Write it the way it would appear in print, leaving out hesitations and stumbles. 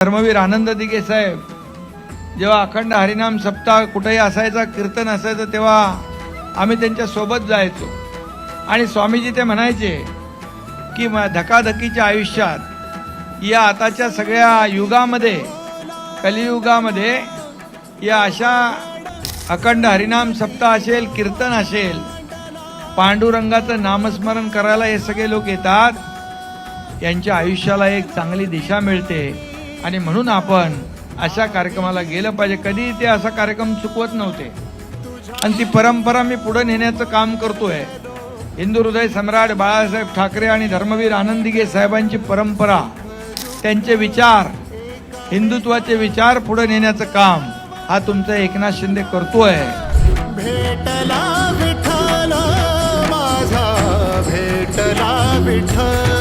धर्मवीर आनंद दिघे साहेब जेव्हा अखंड हरिनाम सप्ताह कुठेही असायचा, कीर्तन असायचं, तेव्हा आम्ही त्यांच्या सोबत जायचो आणि स्वामीजी ते म्हणायचे की धकाधकीच्या आयुष्यात या आताच्या सगळ्या युगामध्ये, कलियुगामध्ये या अशा अखंड हरिनाम सप्ताह असेल, कीर्तन असेल, पांडुरंगाचं नामस्मरण करायला हे सगळे लोक येतात, यांच्या आयुष्याला एक चांगली दिशा मिळते आणि म्हणून आपण अशा कार्यक्रमाला गेलं पाहिजे. कधी ते असा कार्यक्रम चुकवत नव्हते आणि ती परंपरा मी पुढे नेण्याचं काम करतोय. हिंदू हृदय सम्राट बाळासाहेब ठाकरे आणि धर्मवीर आनंद दिघे साहेबांची परंपरा, त्यांचे विचार, हिंदुत्वाचे विचार पुढे नेण्याचं काम हा तुमचा एकनाथ शिंदे करतोय. भेटला विठ्ठल माझा, भेटला विठ्ठल.